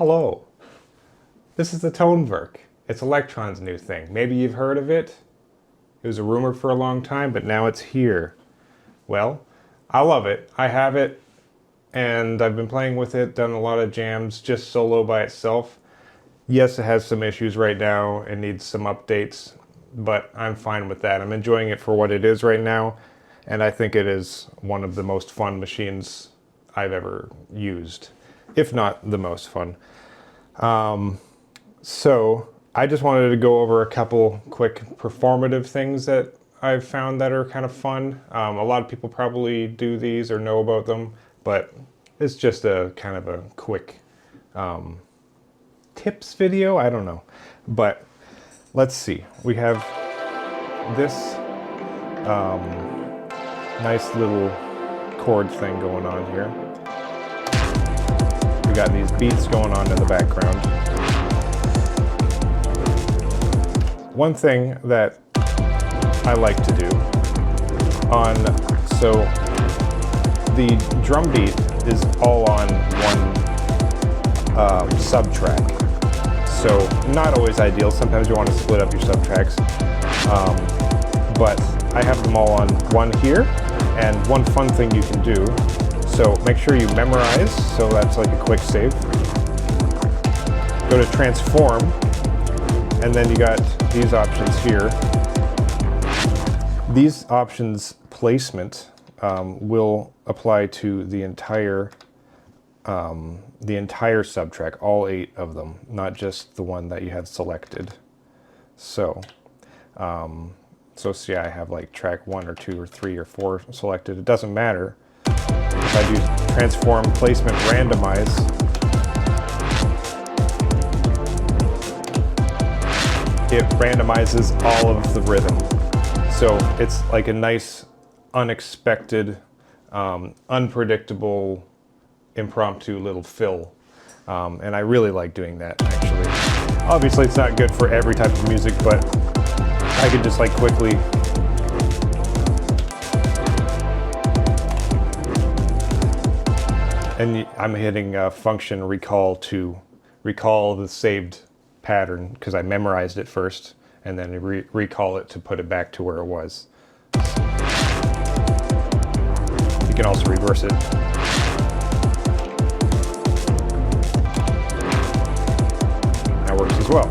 Hello, this is the Tonverk. It's Elektron's new thing. Maybe you've heard of it. It was a rumor for a long time, but now it's here. Well, I love it. I have it, and I've been playing with it, done a lot of jams just solo by itself. Yes, it has some issues right now. It needs some updates, but I'm fine with that. I'm enjoying it for what it is right now, and I think it is one of the most fun machines I've ever used, if not the most fun. So I just wanted to go over a couple quick performative things that I've found that are kind of fun. A lot of people probably do these or know about them, but it's just a kind of a quick tips video. I don't know, but let's see. We have this nice little chord thing going on here. We got these beats going on in the background. One thing that I like to do so the drum beat is all on one sub-track. So not always ideal. Sometimes you want to split up your sub-tracks. But I have them all on one here. And one fun thing you can do, so make sure you memorize, so that's like a quick save. Go to transform, and then you got these options here. These options placement will apply to the entire subtrack, all 8 of them, not just the one that you have selected. So, see, I have like track 1 or 2 or 3 or 4 selected. It doesn't matter. If I do transform placement randomize, it randomizes all of the rhythm. So it's like a nice, unexpected, unpredictable, impromptu little fill. And I really like doing that, actually. Obviously, it's not good for every type of music, but I could just like quickly and I'm hitting function recall to recall the saved pattern because I memorized it first, and then recall it to put it back to where it was. You can also reverse it. That works as well.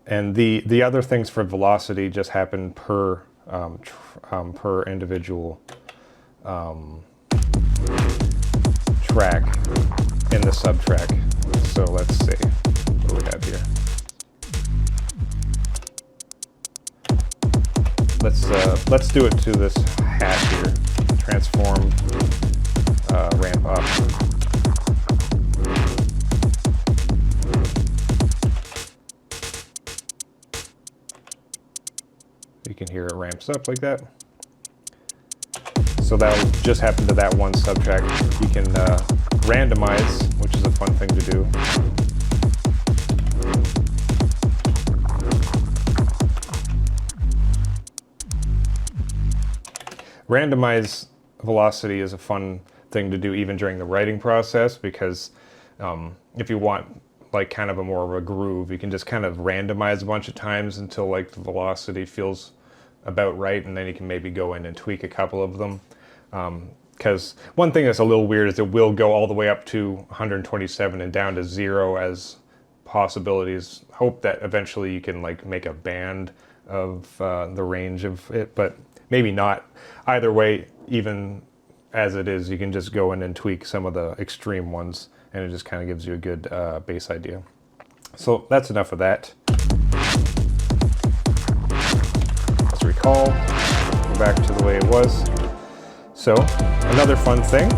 And the other things for velocity just happen per individual track in the subtrack. So let's see, what do we have here? Let's do it to this hat here. Transform, ramp up. You can hear it ramps up like that. So that'll just happen to that one subtrack. You can randomize, which is a fun thing to do. Randomize velocity is a fun thing to do even during the writing process, because if you want like kind of a more of a groove, you can just kind of randomize a bunch of times until like the velocity feels about right, and then you can maybe go in and tweak a couple of them. Because one thing that's a little weird is it will go all the way up to 127 and down to 0 as possibilities. Hope that eventually you can like make a band of the range of it, but maybe not. Either way, even as it is, you can just go in and tweak some of the extreme ones, and it just kind of gives you a good bass idea. So that's enough of that. Let's recall, go back to the way it was. So, another fun thing.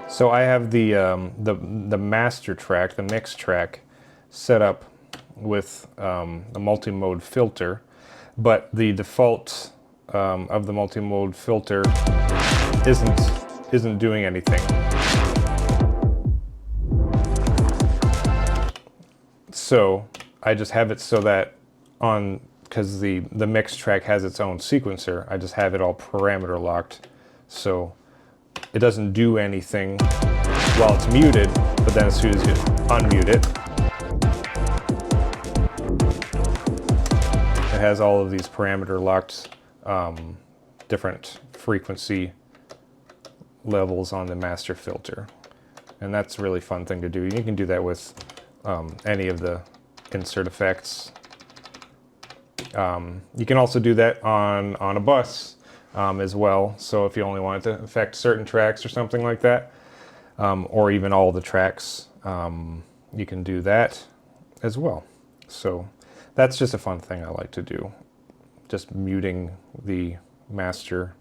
So I have the master track, the mix track, set up with a multi-mode filter, but the default of the multi-mode filter isn't doing anything. So I just have it so that because the mix track has its own sequencer, I just have it all parameter locked. So it doesn't do anything while it's muted, but then as soon as you unmute it, it has all of these parameter locked different frequency levels on the master filter. And that's a really fun thing to do. You can do that with any of the insert effects. You can also do that on a bus as well. So if you only wanted to affect certain tracks or something like that, or even all the tracks, you can do that as well. So that's just a fun thing I like to do. Just muting the master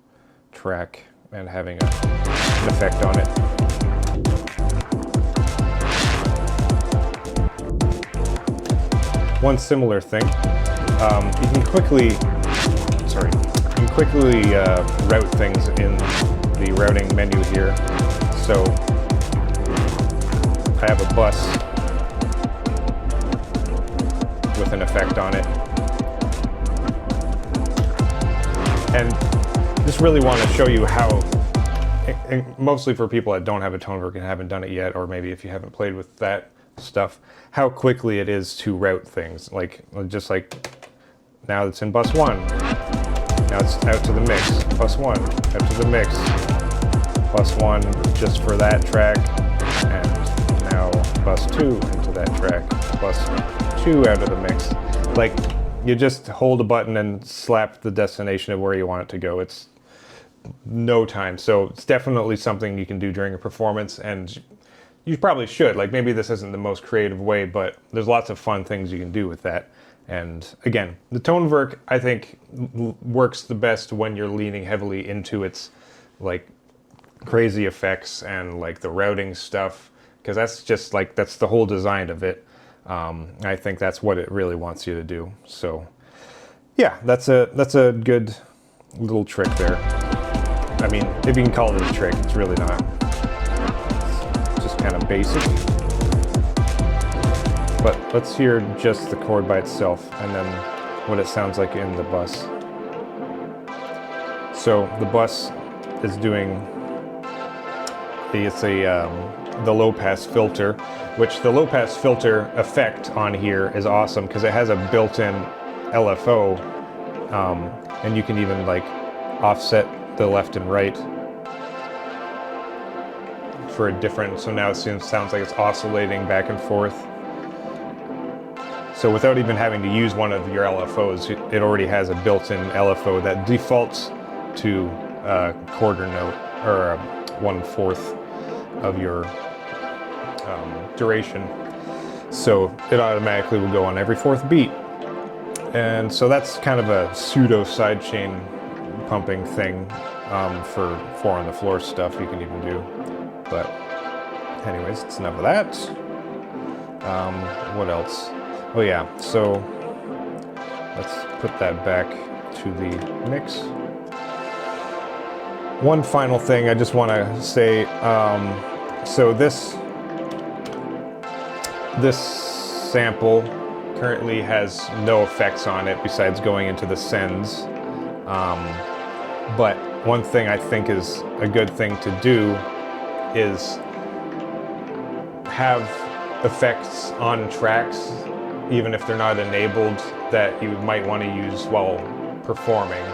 track and having an effect on it. One similar thing, you can quickly route things in the routing menu here. So I have a bus with an effect on it. And just really want to show you how, and mostly for people that don't have a Tonever and haven't done it yet, or maybe if you haven't played with that stuff, how quickly it is to route things. Just like now it's in bus 1, now it's out to the mix, bus 1, out to the mix, bus 1 just for that track, and now bus 2 into that track, bus 2 out of the mix. Like, you just hold a button and slap the destination of where you want it to go. It's no time. So it's definitely something you can do during a performance, and you probably should. Like, maybe this isn't the most creative way, but there's lots of fun things you can do with that. And again, the Toneverk, I think, works the best when you're leaning heavily into its like crazy effects and like the routing stuff, because that's just like, that's the whole design of it. I think that's what it really wants you to do. So yeah, that's a good little trick there. I mean, if you can call it a trick, it's really not. It's just kind of basic. But let's hear just the chord by itself and then what it sounds like in the bus. So the bus is doing the low pass filter, which the low pass filter effect on here is awesome because it has a built-in LFO, and you can even like offset the left and right for a different, so now it sounds like it's oscillating back and forth. So without even having to use one of your LFOs, it already has a built-in LFO that defaults to a quarter note, or 1/4 of your duration. So it automatically will go on every 4th beat. And so that's kind of a pseudo sidechain pumping thing for 4 on the floor stuff you can even do. But anyways, it's enough of that. What else? Oh yeah, so let's put that back to the mix. One final thing I just want to say, so this sample currently has no effects on it besides going into the sends. But one thing I think is a good thing to do is have effects on tracks, even if they're not enabled, that you might want to use while performing.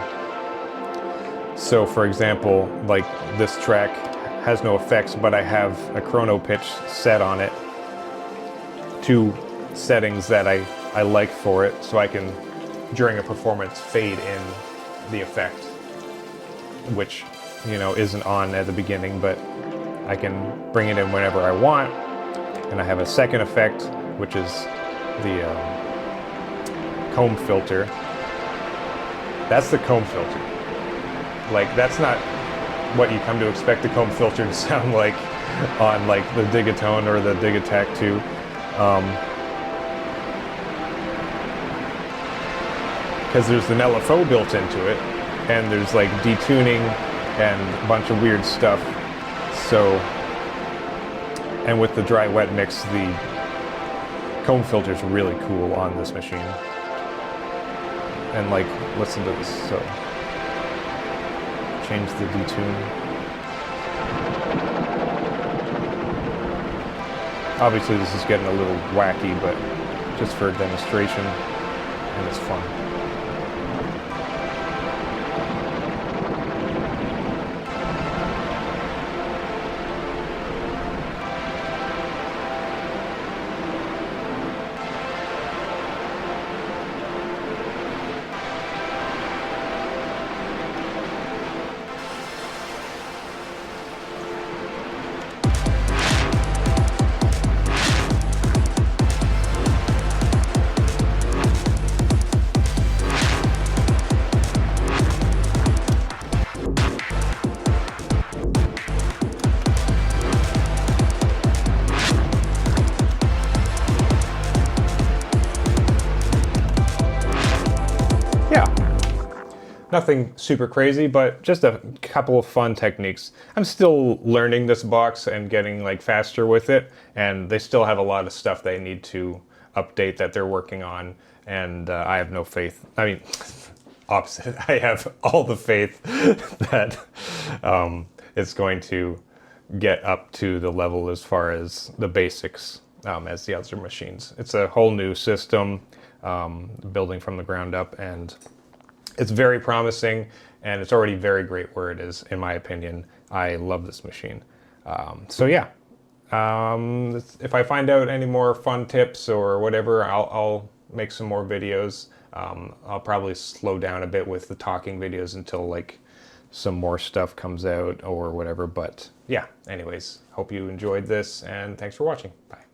So for example, like this track has no effects, but I have a chrono pitch set on it, 2 settings that I like for it, so I can, during a performance, fade in the effect, which, you know, isn't on at the beginning, but I can bring it in whenever I want. And I have a second effect, which is the comb filter. That's the comb filter. Like, that's not what you come to expect the comb filter to sound like on like the Digitone or the Digitac 2. Because there's an LFO built into it, and there's like detuning and a bunch of weird stuff. So, and with the dry wet mix, comb filter is really cool on this machine. And like, listen to this. So, change the detune. Obviously, this is getting a little wacky, but just for a demonstration, and it's fun. Nothing super crazy, but just a couple of fun techniques. I'm still learning this box and getting like faster with it, and they still have a lot of stuff they need to update that they're working on, and I have no faith. I mean, opposite. I have all the faith that it's going to get up to the level as far as the basics as the other machines. It's a whole new system, building from the ground up, and it's very promising, and it's already very great where it is, in my opinion. I love this machine. So yeah, if I find out any more fun tips or whatever, I'll make some more videos. I'll probably slow down a bit with the talking videos until like some more stuff comes out or whatever. But yeah, anyways, hope you enjoyed this, and thanks for watching. Bye.